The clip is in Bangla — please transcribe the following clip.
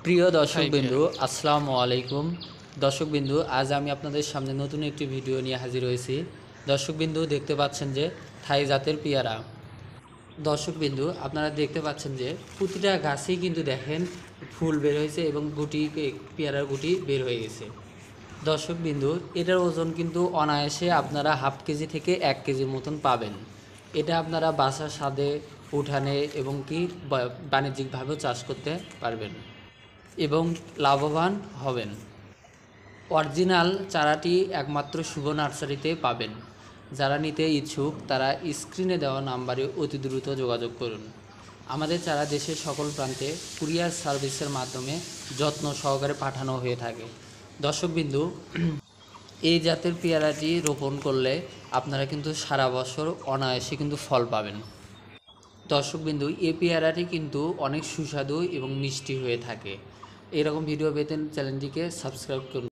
প্রিয় হাই ভাইয়া। দর্শকবিন্দু, আসসালামু আলাইকুম। দর্শকবিন্দু, আজ আমি আপনাদের সামনে নতুন একটি ভিডিও নিয়ে হাজির হয়েছি। দর্শকবিন্দু, দেখতে পাচ্ছেন যে থাই জাতের পেয়ারা। দর্শকবিন্দু, আপনারা দেখতে পাচ্ছেন যে প্রতিটা গাছেই কিন্তু দেখেন ফুল বের হয়েছে এবং পেয়ারার গুটি বের হয়ে গেছে। দর্শকবিন্দু, এটার ওজন কিন্তু অনায়াসে আপনারা হাফ কেজি থেকে 1 কেজির মতন পাবেন। এটা আপনারা বাসার ছাদে, উঠানে এবং কি বাণিজ্যিকভাবেও চাষ করতে পারবেন এবং লাভবান হবেন। অরিজিনাল চারাটি একমাত্র শুভ নার্সারিতে পাবেন। যারা নিতে ইচ্ছুক তারা স্ক্রিনে দেওয়া নাম্বারে অতি দ্রুত যোগাযোগ করুন। আমাদের চারা দেশের সকল প্রান্তে কুরিয়ার সার্ভিসের মাধ্যমে যত্ন সহকারে পাঠানো হয়ে থাকে। দর্শকবিন্দু, এই জাতের পেয়ারাটি রোপণ করলে আপনারা কিন্তু সারা বছর অনায়াসে কিন্তু ফল পাবেন। দর্শকবিন্দু, এই পেয়ারাটি কিন্তু অনেক সুস্বাদু এবং মিষ্টি হয়ে থাকে। এরকম ভিডিও পেতে চ্যানেলটিকে সাবস্ক্রাইব করুন।